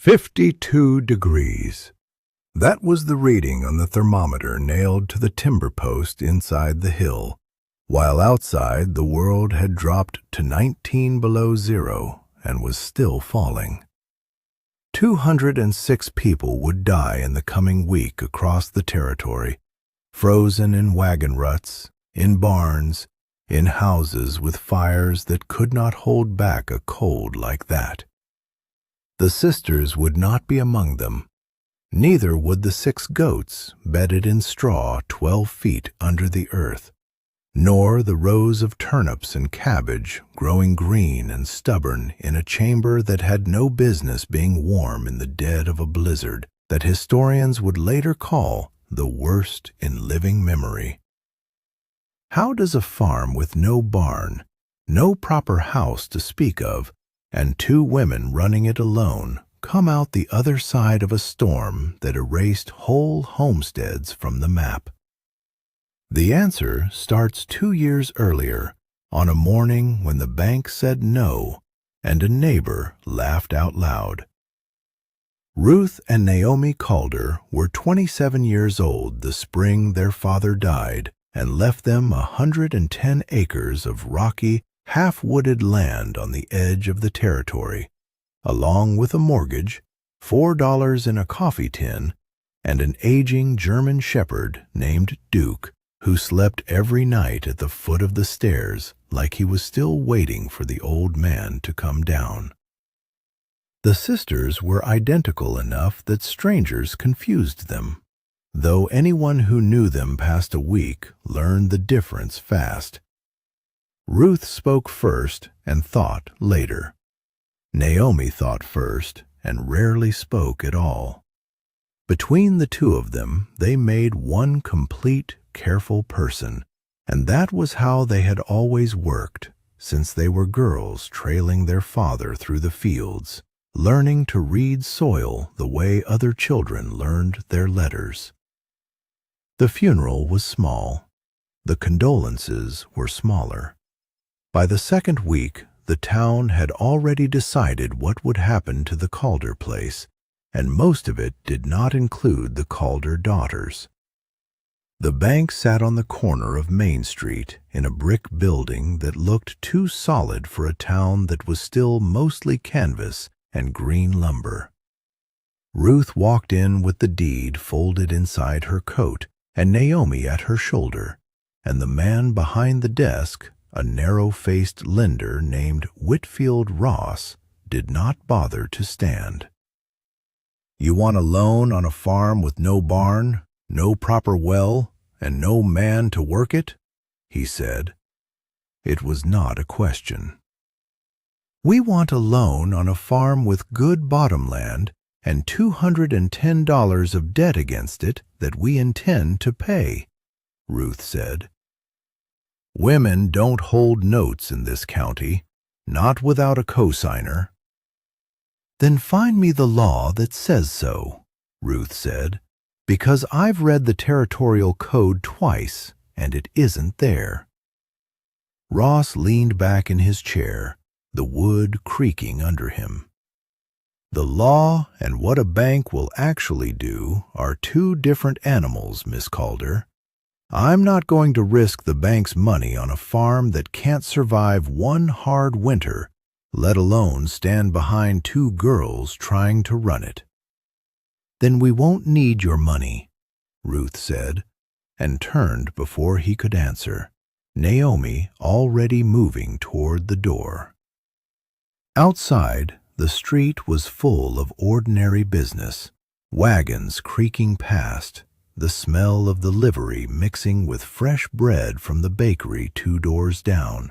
52 degrees. That was the reading on the thermometer nailed to the timber post inside the hill, while outside the world had dropped to 19 below zero and was still falling. 206 people would die in the coming week across the territory, frozen in wagon ruts, in barns, in houses with fires that could not hold back a cold like that. The sisters would not be among them. Neither would the 6 goats bedded in straw 12 feet under the earth, nor the rows of turnips and cabbage growing green and stubborn in a chamber that had no business being warm in the dead of a blizzard that historians would later call the worst in living memory. How does a farm with no barn, no proper house to speak of, and 2 women running it alone come out the other side of a storm that erased whole homesteads from the map? The answer starts 2 years earlier, on a morning when the bank said no and a neighbor laughed out loud. Ruth and Naomi Calder were 27 years old the spring their father died and left them 110 acres of rocky, half-wooded land on the edge of the territory, along with a mortgage, $4 in a coffee tin, and an aging German shepherd named Duke, who slept every night at the foot of the stairs like he was still waiting for the old man to come down. The sisters were identical enough that strangers confused them, though anyone who knew them past a week learned the difference fast. Ruth spoke first and thought later. Naomi thought first and rarely spoke at all. Between the 2 of them, they made one complete, careful person, and that was how they had always worked, since they were girls trailing their father through the fields, learning to read soil the way other children learned their letters. The funeral was small. The condolences were smaller. By the 2nd week, the town had already decided what would happen to the Calder place, and most of it did not include the Calder daughters. The bank sat on the corner of Main Street in a brick building that looked too solid for a town that was still mostly canvas and green lumber. Ruth walked in with the deed folded inside her coat and Naomi at her shoulder, and the man behind the desk, a narrow-faced lender named Whitfield Ross, did not bother to stand. "You want a loan on a farm with no barn, no proper well, and no man to work it?" he said. It was not a question. "We want a loan on a farm with good bottomland and $210 of debt against it that we intend to pay," Ruth said. "Women don't hold notes in this county, not without a cosigner." "Then find me the law that says so," Ruth said, "because I've read the territorial code twice, and it isn't there." Ross leaned back in his chair, the wood creaking under him. "The law and what a bank will actually do are 2 different animals, Miss Calder. I'm not going to risk the bank's money on a farm that can't survive one hard winter, let alone stand behind 2 girls trying to run it." "Then we won't need your money," Ruth said, and turned before he could answer, Naomi already moving toward the door. Outside, the street was full of ordinary business, wagons creaking past, the smell of the livery mixing with fresh bread from the bakery 2 doors down,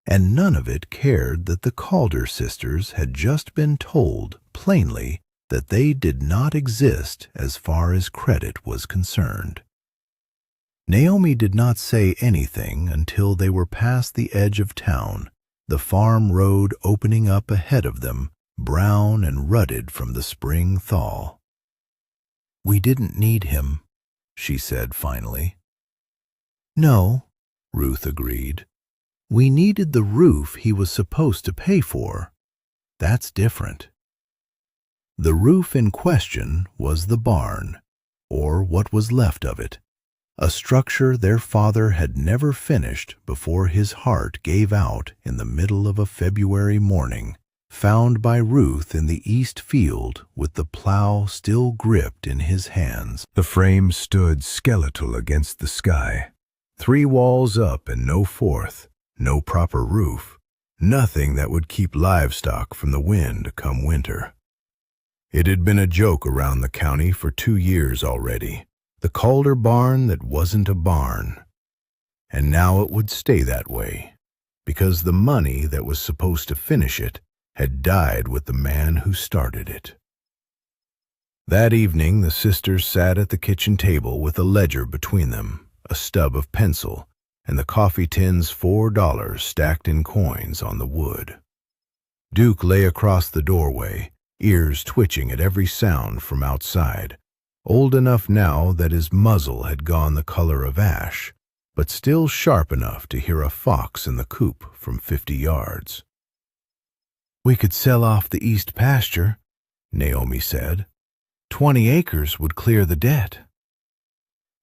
and none of it cared that the Calder sisters had just been told plainly that they did not exist as far as credit was concerned. Naomi did not say anything until they were past the edge of town, the farm road opening up ahead of them, brown and rutted from the spring thaw. "We didn't need him," she said finally. "No," Ruth agreed. "We needed the roof he was supposed to pay for. That's different." The roof in question was the barn, or what was left of it, a structure their father had never finished before his heart gave out in the middle of a February morning, found by Ruth in the east field with the plow still gripped in his hands. The frame stood skeletal against the sky, 3 walls up and no fourth, no proper roof, nothing that would keep livestock from the wind come winter. It had been a joke around the county for 2 years already, the Calder barn that wasn't a barn. And now it would stay that way, because the money that was supposed to finish it had died with the man who started it. That evening the sisters sat at the kitchen table with a ledger between them, a stub of pencil, and the coffee tin's $4 stacked in coins on the wood. Duke lay across the doorway, ears twitching at every sound from outside, old enough now that his muzzle had gone the color of ash, but still sharp enough to hear a fox in the coop from 50 yards. "We could sell off the east pasture," Naomi said. 20 acres would clear the debt.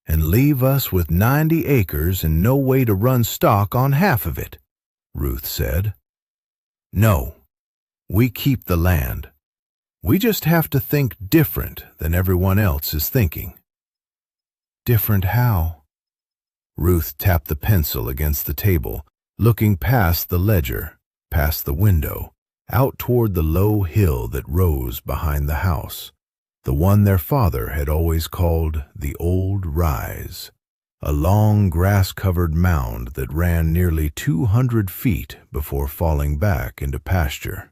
"And leave us with 90 acres and no way to run stock on half of it," Ruth said. "No, we keep the land. We just have to think different than everyone else is thinking." "Different how?" Ruth tapped the pencil against the table, looking past the ledger, past the window, out toward the low hill that rose behind the house, the one their father had always called the Old Rise, a long grass-covered mound that ran nearly 200 feet before falling back into pasture.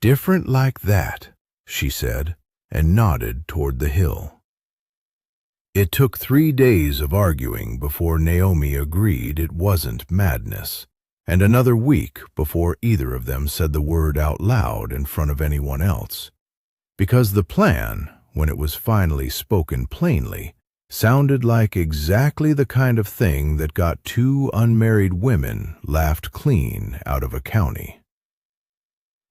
"Different like that," she said, and nodded toward the hill. It took 3 days of arguing before Naomi agreed it wasn't madness, and another week before either of them said the word out loud in front of anyone else, because the plan, when it was finally spoken plainly, sounded like exactly the kind of thing that got 2 unmarried women laughed clean out of a county.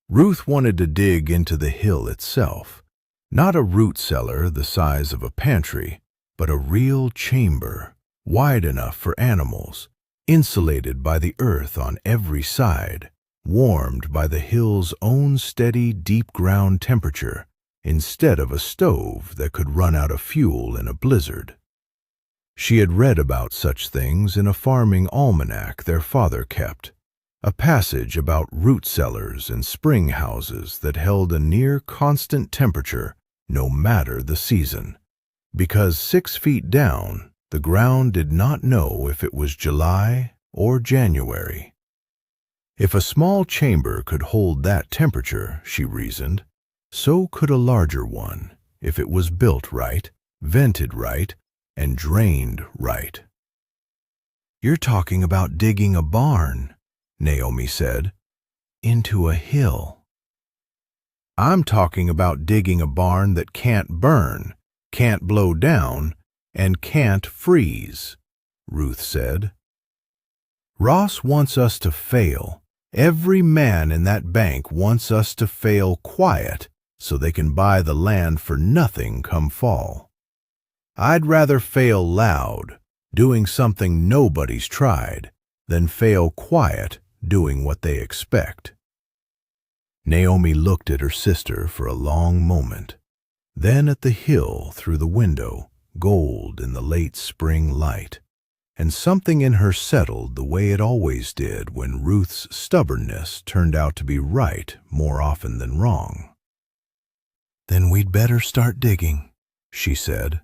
Ruth wanted to dig into the hill itself, not a root cellar the size of a pantry, but a real chamber, wide enough for animals, insulated by the earth on every side, warmed by the hill's own steady, deep-ground temperature, instead of a stove that could run out of fuel in a blizzard. She had read about such things in a farming almanac their father kept, a passage about root cellars and spring houses that held a near constant temperature no matter the season, because 6 feet down the ground did not know if it was July or January. If a small chamber could hold that temperature, she reasoned, so could a larger one if it was built right, vented right, and drained right. "You're talking about digging a barn," Naomi said, "into a hill." "I'm talking about digging a barn that can't burn, can't blow down, and can't freeze," Ruth said. "Ross wants us to fail. Every man in that bank wants us to fail quiet so they can buy the land for nothing come fall. I'd rather fail loud, doing something nobody's tried, than fail quiet, doing what they expect." Naomi looked at her sister for a long moment, then at the hill through the window, gold in the late spring light, and something in her settled the way it always did when Ruth's stubbornness turned out to be right more often than wrong. "Then we'd better start digging," she said.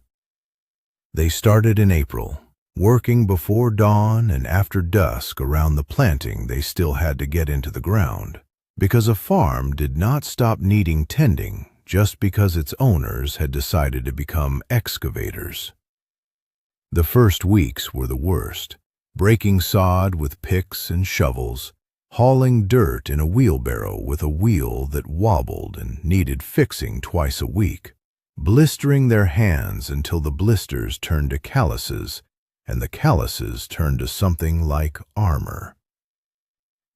They started in April, working before dawn and after dusk around the planting they still had to get into the ground, because a farm did not stop needing tending just because its owners had decided to become excavators. The first weeks were the worst, breaking sod with picks and shovels, hauling dirt in a wheelbarrow with a wheel that wobbled and needed fixing twice a week, blistering their hands until the blisters turned to calluses, and the calluses turned to something like armor.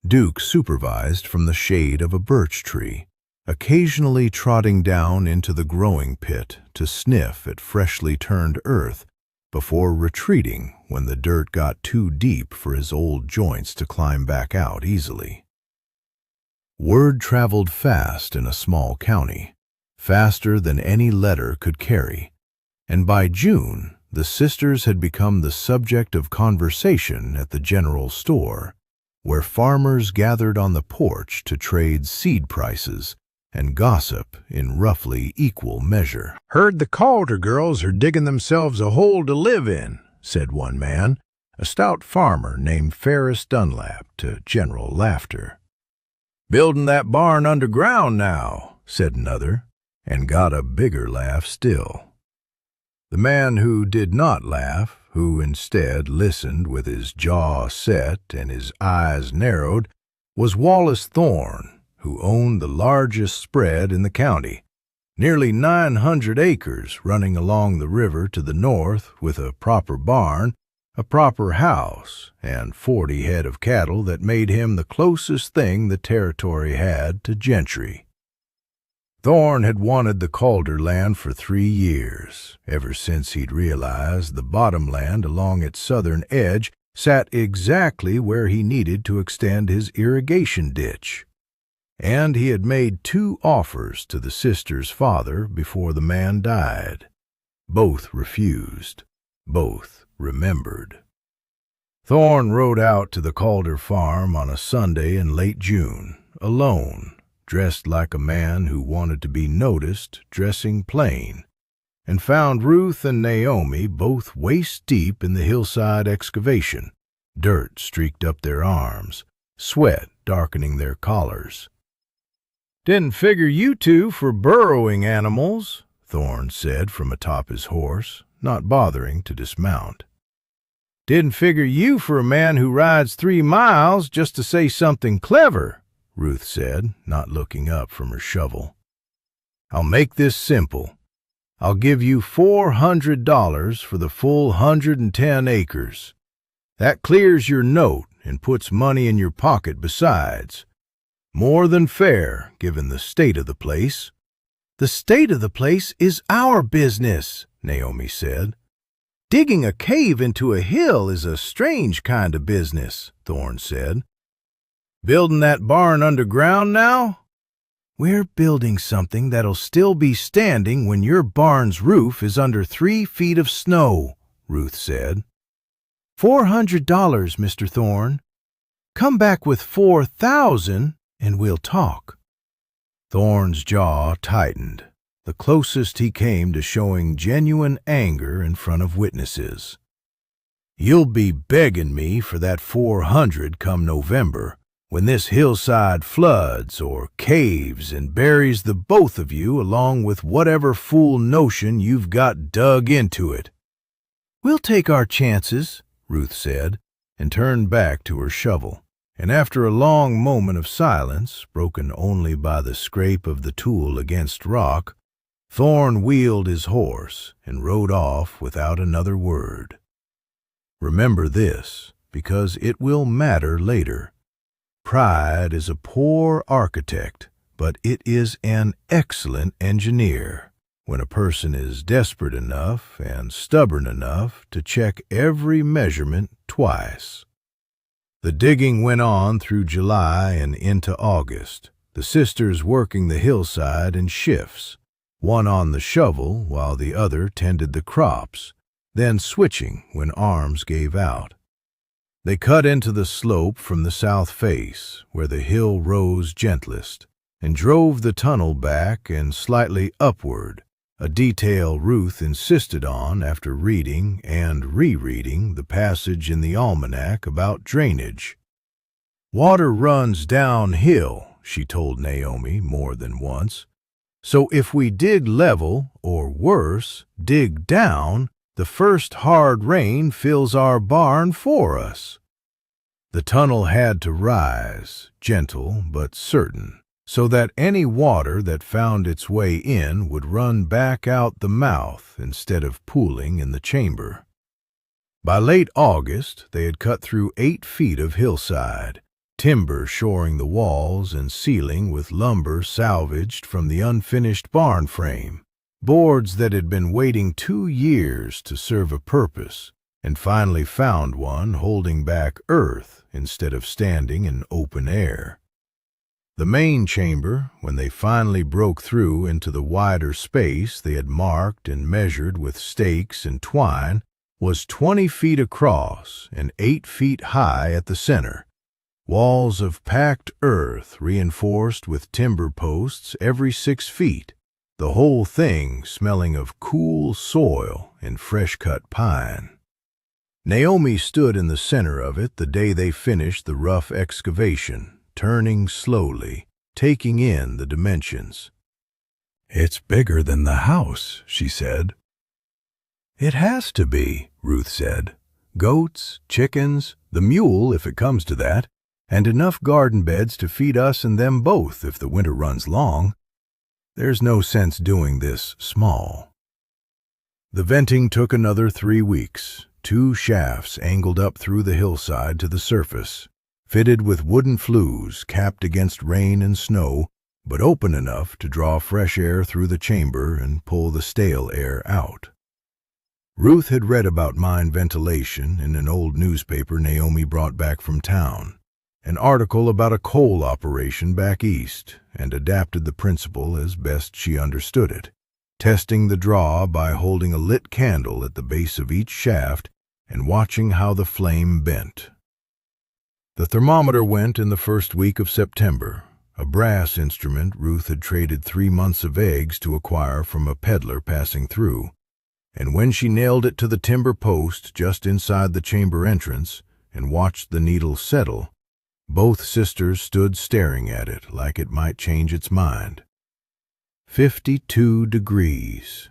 Duke supervised from the shade of a birch tree, occasionally trotting down into the growing pit to sniff at freshly turned earth before retreating when the dirt got too deep for his old joints to climb back out easily. Word traveled fast in a small county, faster than any letter could carry, and by June the sisters had become the subject of conversation at the general store, where farmers gathered on the porch to trade seed prices and gossip in roughly equal measure. "Heard the Calder girls are digging themselves a hole to live in," said one man, a stout farmer named Ferris Dunlap, to general laughter. "Building that barn underground now," said another, and got a bigger laugh still. The man who did not laugh, who instead listened with his jaw set and his eyes narrowed, was Wallace Thorne, who owned the largest spread in the county, nearly 900 acres running along the river to the north, with a proper barn, a proper house, and 40 head of cattle that made him the closest thing the territory had to gentry. Thorne had wanted the Calder land for 3 years, ever since he'd realized the bottomland along its southern edge sat exactly where he needed to extend his irrigation ditch. And he had made 2 offers to the sister's father before the man died. Both refused. Both remembered. Thorne rode out to the Calder farm on a Sunday in late June, alone, dressed like a man who wanted to be noticed, dressing plain, and found Ruth and Naomi both waist-deep in the hillside excavation, dirt streaked up their arms, sweat darkening their collars. "Didn't figure you two for burrowing animals," Thorne said from atop his horse, not bothering to dismount. "Didn't figure you for a man who rides 3 miles just to say something clever," Ruth said, not looking up from her shovel. "I'll make this simple. I'll give you $400 for the full 110 acres. That clears your note and puts money in your pocket besides. More than fair, given the state of the place." "The state of the place is our business," Naomi said. "Digging a cave into a hill is a strange kind of business," Thorne said. "Building that barn underground now?" "We're building something that'll still be standing when your barn's roof is under 3 feet of snow," Ruth said. $400, Mr. Thorne. Come back with 4,000 and we'll talk." Thorne's jaw tightened, the closest he came to showing genuine anger in front of witnesses. "You'll be begging me for that 400 come November, when this hillside floods or caves and buries the both of you along with whatever fool notion you've got dug into it." "We'll take our chances," Ruth said, and turned back to her shovel. And after a long moment of silence, broken only by the scrape of the tool against rock, Thorne wheeled his horse and rode off without another word. Remember this, because it will matter later. Pride is a poor architect, but it is an excellent engineer when a person is desperate enough and stubborn enough to check every measurement twice. The digging went on through July and into August, the sisters working the hillside in shifts, one on the shovel while the other tended the crops, then switching when arms gave out. They cut into the slope from the south face, where the hill rose gentlest, and drove the tunnel back and slightly upward, a detail Ruth insisted on after reading and rereading the passage in the almanac about drainage. "Water runs downhill," she told Naomi more than once. "So if we dig level, or worse, dig down, the first hard rain fills our barn for us." The tunnel had to rise, gentle but certain, so that any water that found its way in would run back out the mouth instead of pooling in the chamber. By late August, they had cut through 8 feet of hillside, timber shoring the walls and ceiling with lumber salvaged from the unfinished barn frame, boards that had been waiting 2 years to serve a purpose, and finally found one holding back earth instead of standing in open air. The main chamber, when they finally broke through into the wider space they had marked and measured with stakes and twine, was 20 feet across and 8 feet high at the center. Walls of packed earth reinforced with timber posts every 6 feet, the whole thing smelling of cool soil and fresh-cut pine. Naomi stood in the center of it the day they finished the rough excavation, turning slowly, taking in the dimensions. "It's bigger than the house," she said. "It has to be," Ruth said. "Goats, chickens, the mule if it comes to that, and enough garden beds to feed us and them both if the winter runs long. There's no sense doing this small." The venting took another 3 weeks. 2 shafts angled up through the hillside to the surface, fitted with wooden flues capped against rain and snow, but open enough to draw fresh air through the chamber and pull the stale air out. Ruth had read about mine ventilation in an old newspaper Naomi brought back from town, an article about a coal operation back east, and adapted the principle as best she understood it, testing the draw by holding a lit candle at the base of each shaft and watching how the flame bent. The thermometer went in the first week of September, a brass instrument Ruth had traded 3 months of eggs to acquire from a peddler passing through, and when she nailed it to the timber post just inside the chamber entrance and watched the needle settle, both sisters stood staring at it like it might change its mind. 52 degrees.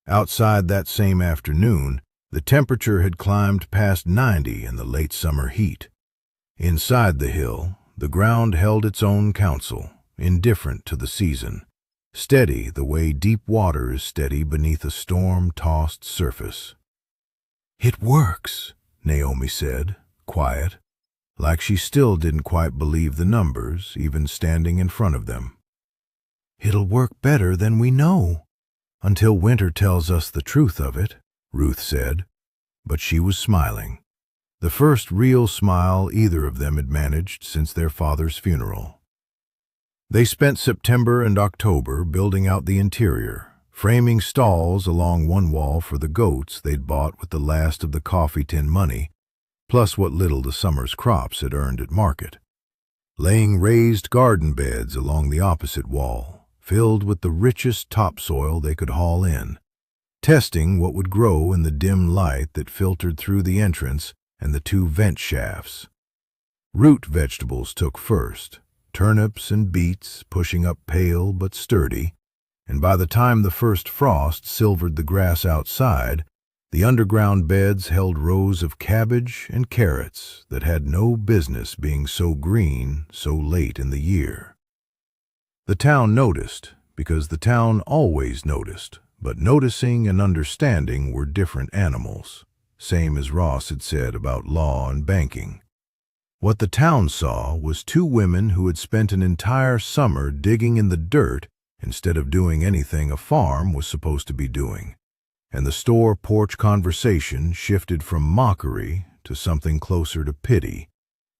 Outside that same afternoon, the temperature had climbed past 90 in the late summer heat. Inside the hill, the ground held its own counsel, indifferent to the season, steady the way deep water is steady beneath a storm-tossed surface. "It works," Naomi said, quiet, like she still didn't quite believe the numbers, even standing in front of them. "It'll work better than we know, until winter tells us the truth of it," Ruth said, but she was smiling. The first real smile either of them had managed since their father's funeral. They spent September and October building out the interior, framing stalls along one wall for the goats they'd bought with the last of the coffee tin money, plus what little the summer's crops had earned at market. Laying raised garden beds along the opposite wall, filled with the richest topsoil they could haul in, testing what would grow in the dim light that filtered through the entrance and the 2 vent shafts. Root vegetables took first, turnips and beets pushing up pale but sturdy, and by the time the first frost silvered the grass outside, the underground beds held rows of cabbage and carrots that had no business being so green so late in the year. The town noticed, because the town always noticed, but noticing and understanding were different animals, same as Ross had said about law and banking. What the town saw was 2 women who had spent an entire summer digging in the dirt instead of doing anything a farm was supposed to be doing, and the store porch conversation shifted from mockery to something closer to pity,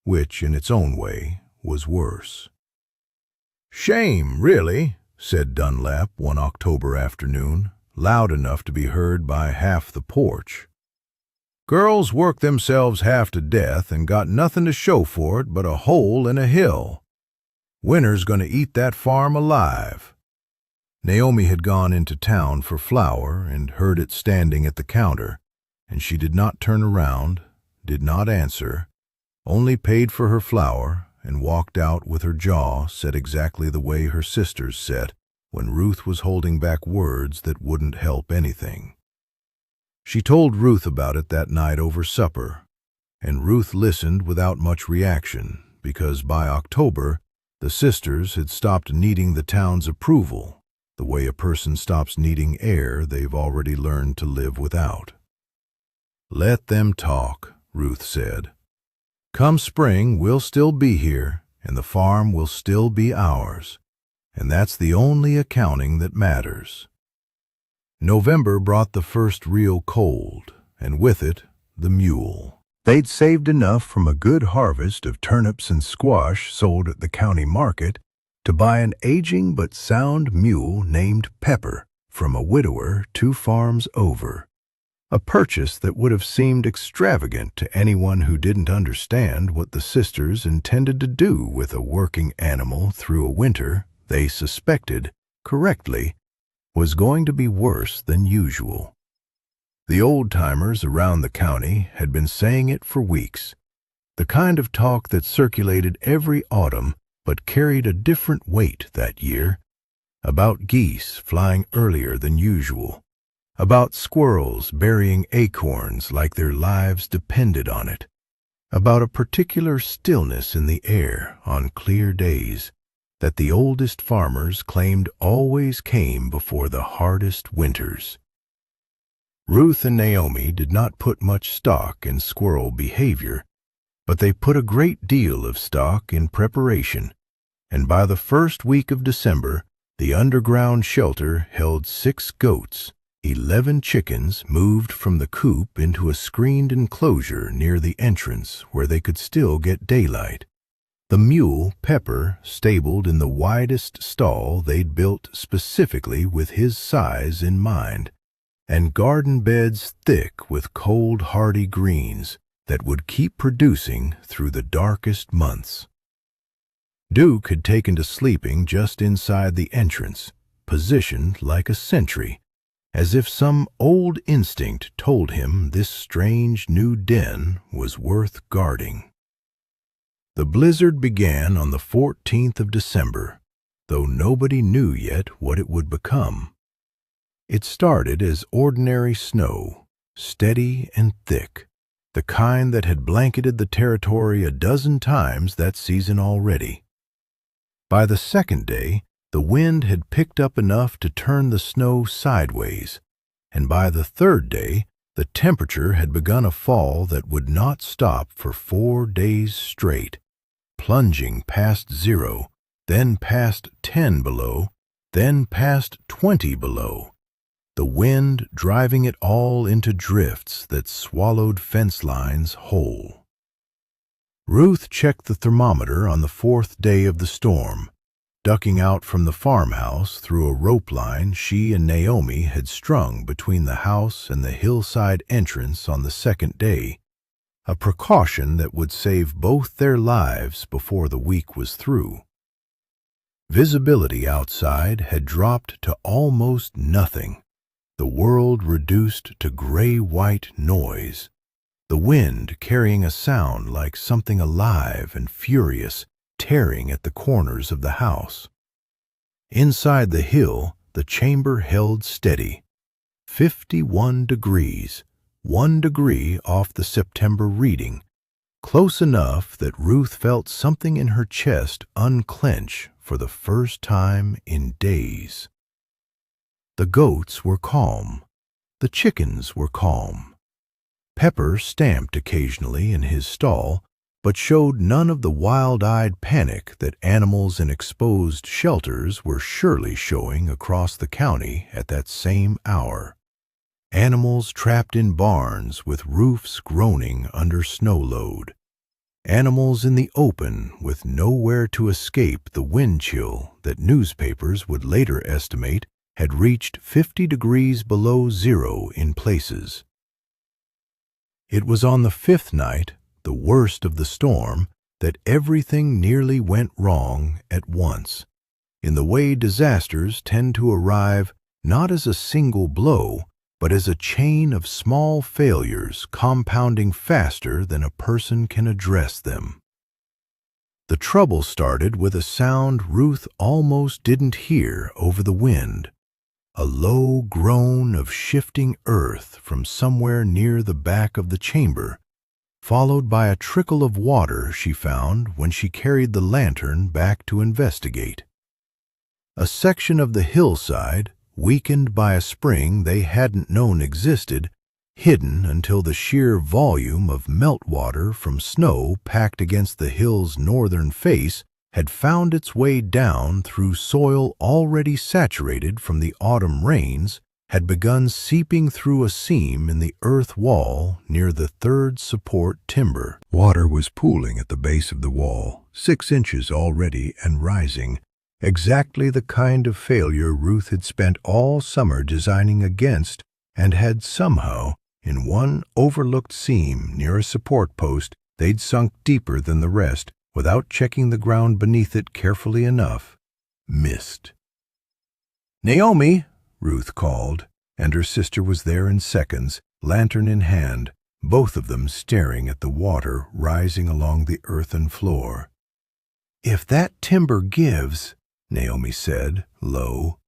which, in its own way, was worse. "Shame, really," said Dunlap one October afternoon, loud enough to be heard by half the porch. "Girls worked themselves half to death and got nothing to show for it but a hole in a hill. Winter's going to eat that farm alive." Naomi had gone into town for flour and heard it standing at the counter, and she did not turn around, did not answer, only paid for her flour and walked out with her jaw set exactly the way her sister's set when Ruth was holding back words that wouldn't help anything. She told Ruth about it that night over supper, and Ruth listened without much reaction because by October the sisters had stopped needing the town's approval, the way a person stops needing air they've already learned to live without. "Let them talk," Ruth said. Come spring, we'll still be here, and the farm will still be ours, and that's the only accounting that matters. November brought the first real cold, and with it, the mule. They'd saved enough from a good harvest of turnips and squash sold at the county market to buy an aging but sound mule named Pepper from a widower 2 farms over. A purchase that would have seemed extravagant to anyone who didn't understand what the sisters intended to do with a working animal through a winter they suspected, correctly, was going to be worse than usual. The old-timers around the county had been saying it for weeks, the kind of talk that circulated every autumn but carried a different weight that year, about geese flying earlier than usual, about squirrels burying acorns like their lives depended on it, about a particular stillness in the air on clear days that the oldest farmers claimed always came before the hardest winters. Ruth and Naomi did not put much stock in squirrel behavior, but they put a great deal of stock in preparation, and by the first week of December, the underground shelter held 6 goats, 11 chickens moved from the coop into a screened enclosure near the entrance where they could still get daylight. The mule, Pepper, stabled in the widest stall they'd built specifically with his size in mind, and garden beds thick with cold, hardy greens that would keep producing through the darkest months. Duke had taken to sleeping just inside the entrance, positioned like a sentry, as if some old instinct told him this strange new den was worth guarding. The blizzard began on the 14th of December, though nobody knew yet what it would become. It started as ordinary snow, steady and thick, the kind that had blanketed the territory a dozen times that season already. By the second day, the wind had picked up enough to turn the snow sideways, and by the third day, the temperature had begun a fall that would not stop for 4 days straight, plunging past 0, then past 10 below, then past 20 below, the wind driving it all into drifts that swallowed fence lines whole. Ruth checked the thermometer on the 4th day of the storm, ducking out from the farmhouse through a rope line she and Naomi had strung between the house and the hillside entrance on the 2nd day, a precaution that would save both their lives before the week was through. Visibility outside had dropped to almost nothing, the world reduced to gray-white noise, the wind carrying a sound like something alive and furious tearing at the corners of the house. Inside the hill, the chamber held steady, 51 degrees, 1 degree off the September reading, close enough that Ruth felt something in her chest unclench for the first time in days. The goats were calm. The chickens were calm. Pepper stamped occasionally in his stall, but showed none of the wild-eyed panic that animals in exposed shelters were surely showing across the county at that same hour. Animals trapped in barns with roofs groaning under snow load. Animals in the open with nowhere to escape the wind chill that newspapers would later estimate had reached 50 degrees below 0 in places. It was on the 5th night, the worst of the storm, that everything nearly went wrong at once, in the way disasters tend to arrive not as a single blow, but as a chain of small failures compounding faster than a person can address them. The trouble started with a sound Ruth almost didn't hear over the wind, a low groan of shifting earth from somewhere near the back of the chamber, followed by a trickle of water she found when she carried the lantern back to investigate. A section of the hillside, weakened by a spring they hadn't known existed, hidden until the sheer volume of meltwater from snow packed against the hill's northern face had found its way down through soil already saturated from the autumn rains, had begun seeping through a seam in the earth wall near the third support timber. Water was pooling at the base of the wall, 6 inches already and rising, exactly the kind of failure Ruth had spent all summer designing against, and had somehow, in one overlooked seam near a support post, they'd sunk deeper than the rest, without checking the ground beneath it carefully enough, missed. "Naomi!" Ruth called, and her sister was there in seconds, lantern in hand, both of them staring at the water rising along the earthen floor. "If that timber gives," Naomi said, low,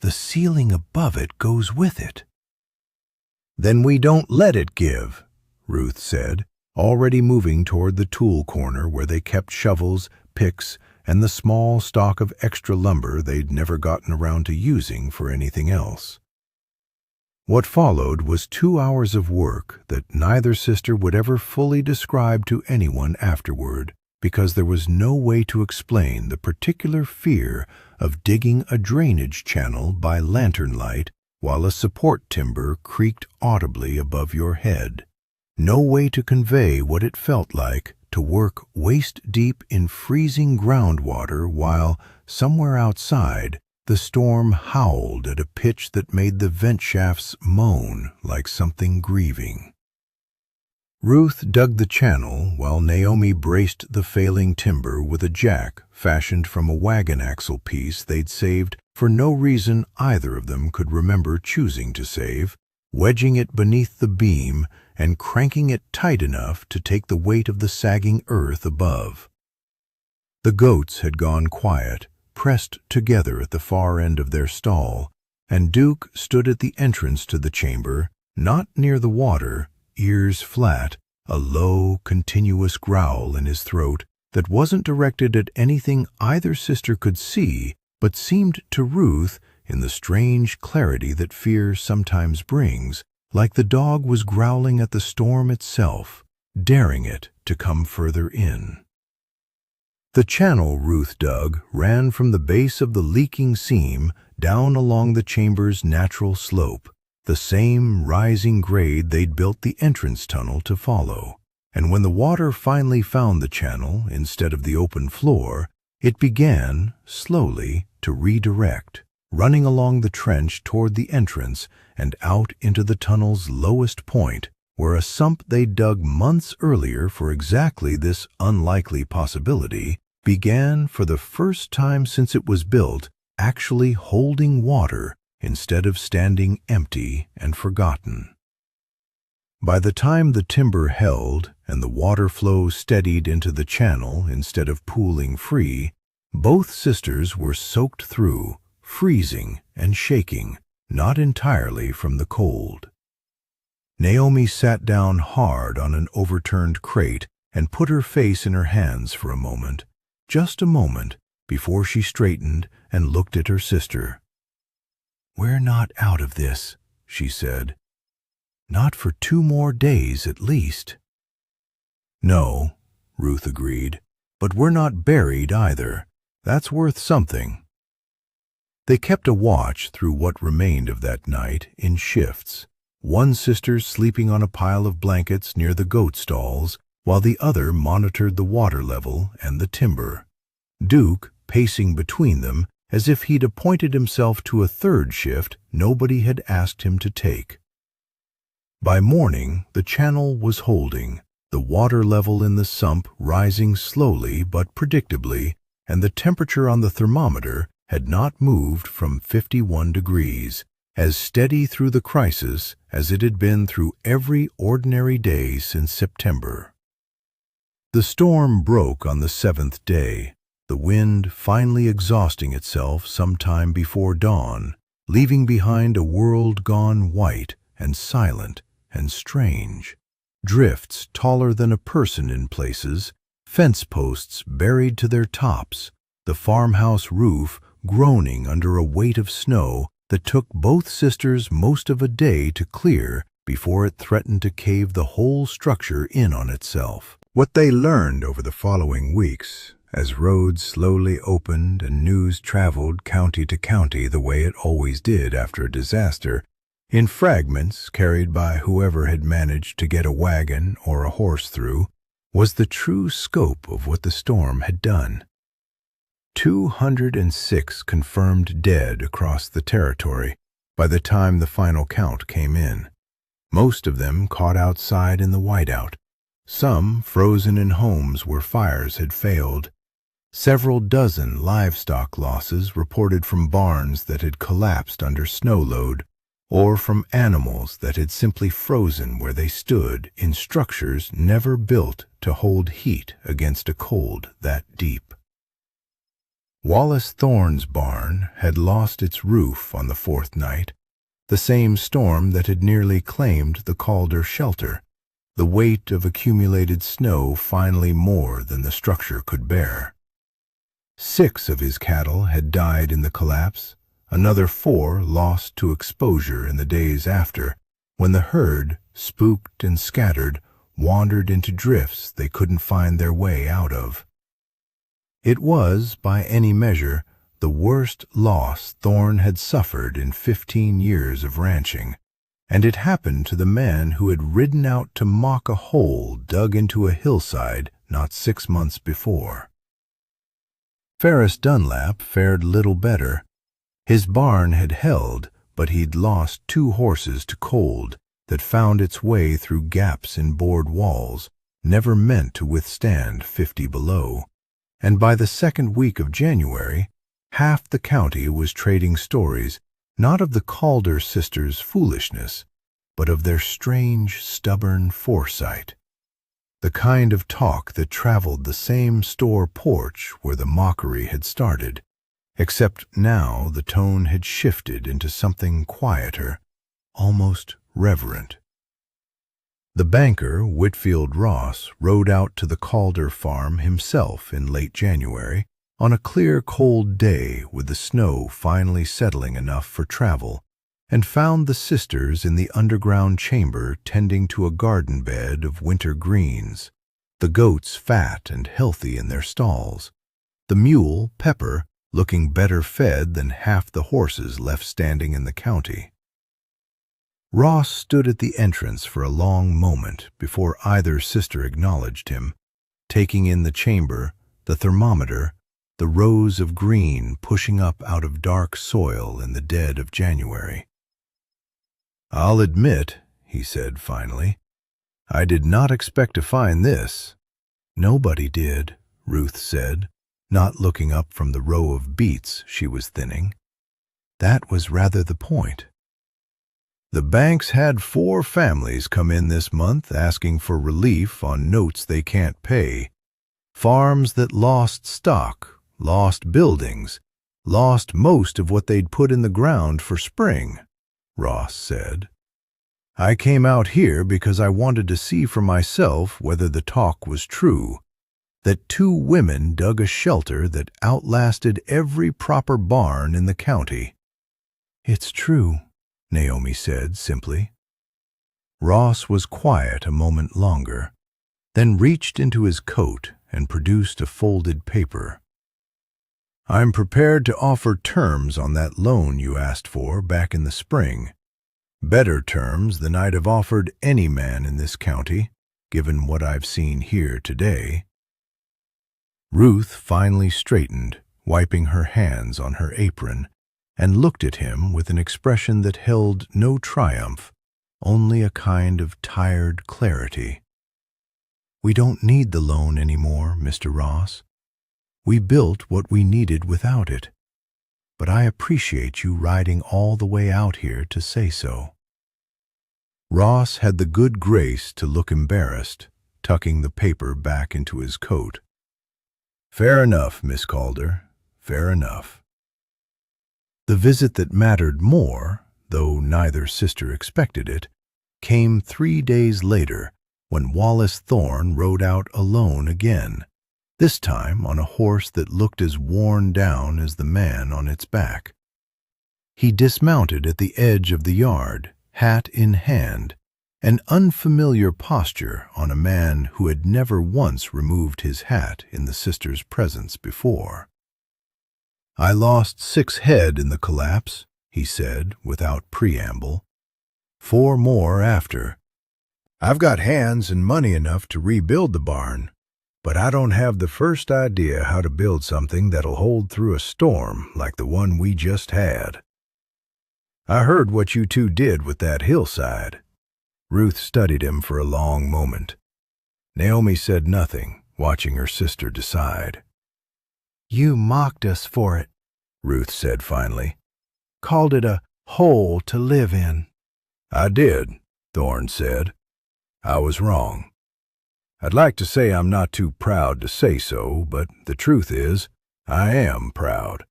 "the ceiling above it goes with it." "Then we don't let it give," Ruth said, already moving toward the tool corner where they kept shovels, picks, and the small stock of extra lumber they'd never gotten around to using for anything else. What followed was 2 hours of work that neither sister would ever fully describe to anyone afterward, because there was no way to explain the particular fear of digging a drainage channel by lantern light while a support timber creaked audibly above your head. No way to convey what it felt like to work waist-deep in freezing groundwater while, somewhere outside, the storm howled at a pitch that made the vent shafts moan like something grieving. Ruth dug the channel while Naomi braced the failing timber with a jack fashioned from a wagon axle piece they'd saved for no reason either of them could remember choosing to save, wedging it beneath the beam and cranking it tight enough to take the weight of the sagging earth above. The goats had gone quiet, pressed together at the far end of their stall, and Duke stood at the entrance to the chamber, not near the water, ears flat, a low, continuous growl in his throat that wasn't directed at anything either sister could see, but seemed to Ruth, in the strange clarity that fear sometimes brings, like the dog was growling at the storm itself, daring it to come further in. The channel Ruth dug ran from the base of the leaking seam down along the chamber's natural slope, the same rising grade they'd built the entrance tunnel to follow. And when the water finally found the channel instead of the open floor, it began, slowly, to redirect, running along the trench toward the entrance and out into the tunnel's lowest point, where a sump they'd dug months earlier for exactly this unlikely possibility began, for the first time since it was built, actually holding water instead of standing empty and forgotten. By the time the timber held and the water flow steadied into the channel instead of pooling free, both sisters were soaked through, freezing and shaking, not entirely from the cold. Naomi sat down hard on an overturned crate and put her face in her hands for a moment, just a moment, before she straightened and looked at her sister. "We're not out of this," she said. "Not for 2 more days at least." "No," Ruth agreed, "but we're not buried either. That's worth something." They kept a watch through what remained of that night in shifts, one sister sleeping on a pile of blankets near the goat stalls, while the other monitored the water level and the timber. Duke pacing between them as if he'd appointed himself to a third shift nobody had asked him to take. By morning, the channel was holding, the water level in the sump rising slowly but predictably, and the temperature on the thermometer had not moved from 51 degrees, as steady through the crisis as it had been through every ordinary day since September. The storm broke on the 7th day, the wind finally exhausting itself sometime before dawn, leaving behind a world gone white and silent and strange. Drifts taller than a person in places, fence posts buried to their tops, the farmhouse roof groaning under a weight of snow that took both sisters most of a day to clear before it threatened to cave the whole structure in on itself. What they learned over the following weeks, as roads slowly opened and news traveled county to county the way it always did after a disaster, in fragments carried by whoever had managed to get a wagon or a horse through, was the true scope of what the storm had done. 206 confirmed dead across the territory by the time the final count came in, most of them caught outside in the whiteout, some frozen in homes where fires had failed, several dozen livestock losses reported from barns that had collapsed under snow load, or from animals that had simply frozen where they stood in structures never built to hold heat against a cold that deep. Wallace Thorne's barn had lost its roof on the fourth night, the same storm that had nearly claimed the Calder shelter, the weight of accumulated snow finally more than the structure could bear. 6 of his cattle had died in the collapse, another 4 lost to exposure in the days after, when the herd, spooked and scattered, wandered into drifts they couldn't find their way out of. It was, by any measure, the worst loss Thorne had suffered in 15 years of ranching, and it happened to the man who had ridden out to mock a hole dug into a hillside not 6 months before. Ferris Dunlap fared little better. His barn had held, but he'd lost 2 horses to cold that found its way through gaps in board walls, never meant to withstand 50 below, and by the second week of January, half the county was trading stories not of the Calder sisters' foolishness, but of their strange, stubborn foresight, the kind of talk that traveled the same store porch where the mockery had started, except now the tone had shifted into something quieter, almost reverent. The banker, Whitfield Ross, rode out to the Calder farm himself in late January, on a clear, cold day with the snow finally settling enough for travel, and found the sisters in the underground chamber tending to a garden bed of winter greens, the goats fat and healthy in their stalls, the mule, Pepper, looking better fed than half the horses left standing in the county. Ross stood at the entrance for a long moment before either sister acknowledged him, taking in the chamber, the thermometer, the rows of green pushing up out of dark soil in the dead of January. "I'll admit," he said finally, "I did not expect to find this." "Nobody did," Ruth said, not looking up from the row of beets she was thinning. That was rather the point. "The banks had 4 families come in this month asking for relief on notes they can't pay. Farms that lost stock, lost buildings, lost most of what they'd put in the ground for spring," Ross said. "I came out here because I wanted to see for myself whether the talk was true, that 2 women dug a shelter that outlasted every proper barn in the county." "It's true," Naomi said simply. Ross was quiet a moment longer, then reached into his coat and produced a folded paper. "I'm prepared to offer terms on that loan you asked for back in the spring. Better terms than I'd have offered any man in this county, given what I've seen here today." Ruth finally straightened, wiping her hands on her apron, and looked at him with an expression that held no triumph, only a kind of tired clarity. "We don't need the loan anymore, Mr. Ross. We built what we needed without it, but I appreciate you riding all the way out here to say so." Ross had the good grace to look embarrassed, tucking the paper back into his coat. "Fair enough, Miss Calder, fair enough." The visit that mattered more, though neither sister expected it, came 3 days later when Wallace Thorne rode out alone again, this time on a horse that looked as worn down as the man on its back. He dismounted at the edge of the yard, hat in hand, an unfamiliar posture on a man who had never once removed his hat in the sister's presence before. "I lost 6 head in the collapse," he said without preamble. 4 more after. "I've got hands and money enough to rebuild the barn, but I don't have the first idea how to build something that'll hold through a storm like the one we just had. I heard what you two did with that hillside." Ruth studied him for a long moment. Naomi said nothing, watching her sister decide. "You mocked us for it," Ruth said finally. "Called it a hole to live in." "I did," Thorne said. "I was wrong. I'd like to say I'm not too proud to say so, but the truth is, I am proud.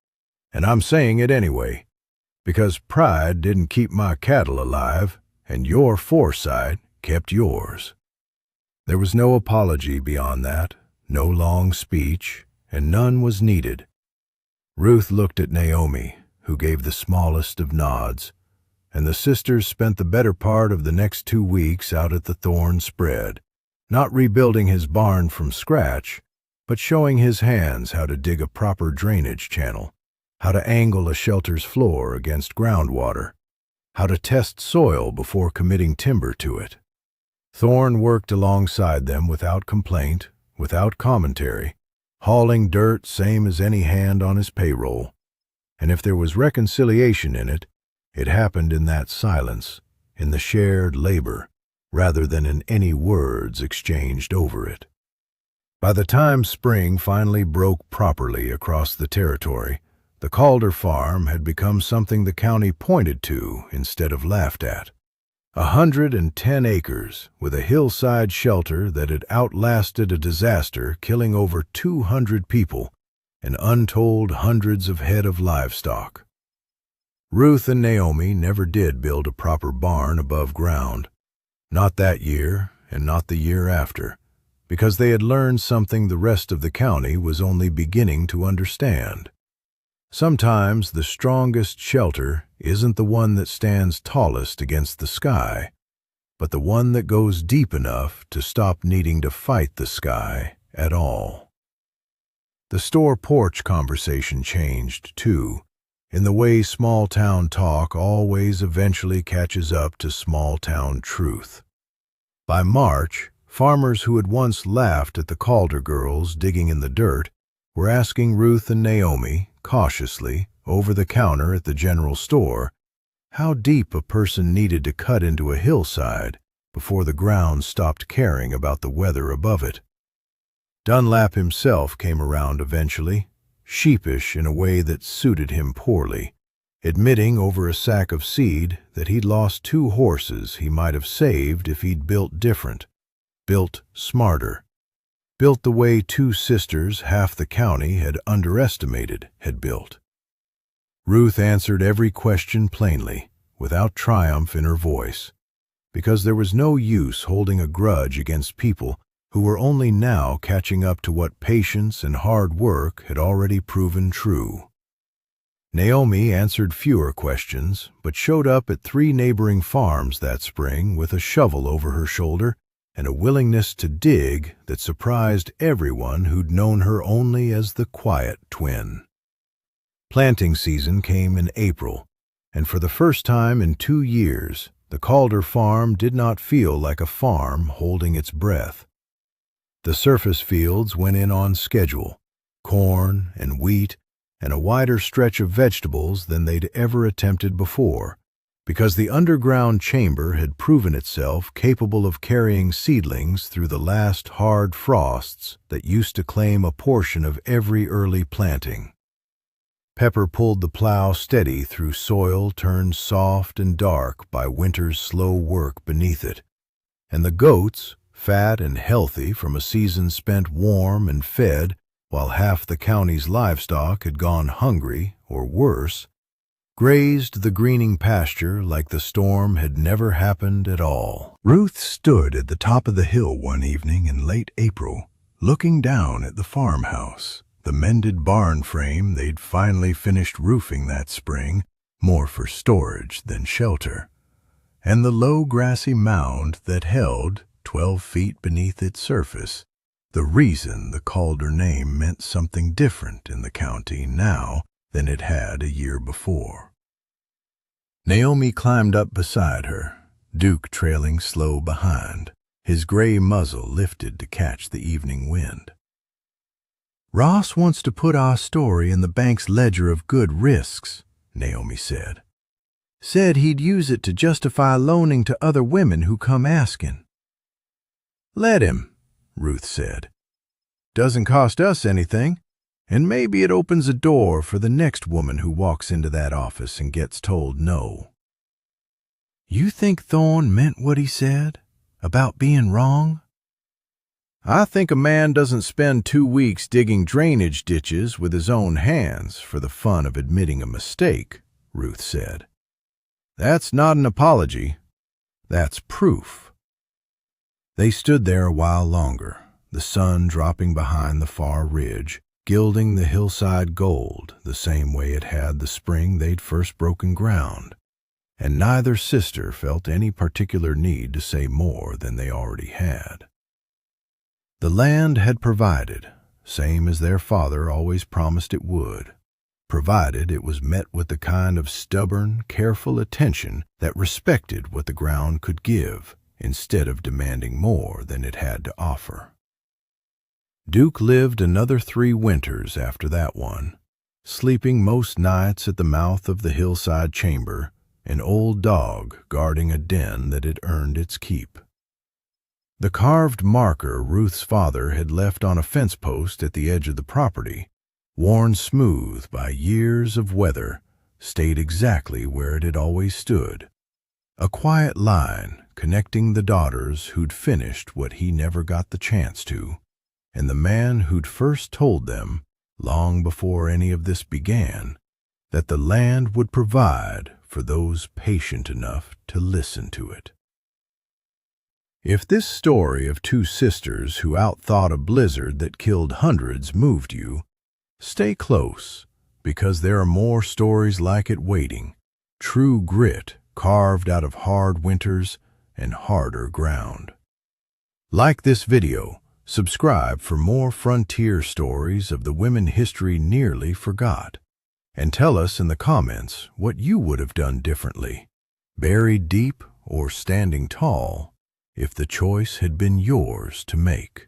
And I'm saying it anyway, because pride didn't keep my cattle alive, and your foresight kept yours." There was no apology beyond that, no long speech, and none was needed. Ruth looked at Naomi, who gave the smallest of nods, and the sisters spent the better part of the next 2 weeks out at the Thorne spread, not rebuilding his barn from scratch, but showing his hands how to dig a proper drainage channel, how to angle a shelter's floor against groundwater, how to test soil before committing timber to it. Thorne worked alongside them without complaint, without commentary, hauling dirt same as any hand on his payroll. And if there was reconciliation in it, it happened in that silence, in the shared labor, rather than in any words exchanged over it. By the time spring finally broke properly across the territory, the Calder farm had become something the county pointed to instead of laughed at. 110 acres, with a hillside shelter that had outlasted a disaster, killing over 200 people and untold hundreds of head of livestock. Ruth and Naomi never did build a proper barn above ground. Not that year, and not the year after, because they had learned something the rest of the county was only beginning to understand. Sometimes the strongest shelter isn't the one that stands tallest against the sky, but the one that goes deep enough to stop needing to fight the sky at all. The store porch conversation changed, too, in the way small-town talk always eventually catches up to small-town truth. By March, farmers who had once laughed at the Calder girls digging in the dirt were asking Ruth and Naomi, cautiously, over the counter at the general store, how deep a person needed to cut into a hillside before the ground stopped caring about the weather above it. Dunlap himself came around eventually, sheepish in a way that suited him poorly, admitting over a sack of seed that he'd lost 2 horses he might have saved if he'd built different, built smarter, built the way 2 sisters half the county had underestimated had built. Ruth answered every question plainly, without triumph in her voice, because there was no use holding a grudge against people who were only now catching up to what patience and hard work had already proven true. Naomi answered fewer questions, but showed up at 3 neighboring farms that spring with a shovel over her shoulder and a willingness to dig that surprised everyone who'd known her only as the quiet twin. Planting season came in April, and for the first time in 2 years, the Calder farm did not feel like a farm holding its breath. The surface fields went in on schedule, corn and wheat and a wider stretch of vegetables than they'd ever attempted before, because the underground chamber had proven itself capable of carrying seedlings through the last hard frosts that used to claim a portion of every early planting. Pepper pulled the plow steady through soil turned soft and dark by winter's slow work beneath it, and the goats, fat and healthy from a season spent warm and fed while half the county's livestock had gone hungry or worse, grazed the greening pasture like the storm had never happened at all. Ruth stood at the top of the hill one evening in late April, looking down at the farmhouse, the mended barn frame they'd finally finished roofing that spring, more for storage than shelter. and the low grassy mound that held, 12 feet beneath its surface, the reason the Calder name meant something different in the county now than it had a year before. Naomi climbed up beside her, Duke trailing slow behind, his gray muzzle lifted to catch the evening wind. "Ross wants to put our story in the bank's ledger of good risks," Naomi said. "Said he'd use it to justify loaning to other women who come asking." "Let him," Ruth said. "Doesn't cost us anything, and maybe it opens a door for the next woman who walks into that office and gets told no." "You think Thorne meant what he said about being wrong?" "I think a man doesn't spend 2 weeks digging drainage ditches with his own hands for the fun of admitting a mistake," Ruth said. "That's not an apology. That's proof." They stood there a while longer, the sun dropping behind the far ridge, gilding the hillside gold the same way it had the spring they'd first broken ground, and neither sister felt any particular need to say more than they already had. The land had provided, same as their father always promised it would, provided it was met with the kind of stubborn, careful attention that respected what the ground could give, instead of demanding more than it had to offer. Duke lived another 3 winters after that one, sleeping most nights at the mouth of the hillside chamber, an old dog guarding a den that had earned its keep. The carved marker Ruth's father had left on a fence post at the edge of the property, worn smooth by years of weather, stayed exactly where it had always stood, a quiet line connecting the daughters who'd finished what he never got the chance to, and the man who'd first told them, long before any of this began, that the land would provide for those patient enough to listen to it. If this story of 2 sisters who outthought a blizzard that killed hundreds moved you, stay close, because there are more stories like it waiting, true grit carved out of hard winters and harder ground. Like this video, subscribe for more frontier stories of the women history nearly forgot, and tell us in the comments what you would have done differently, buried deep or standing tall, if the choice had been yours to make.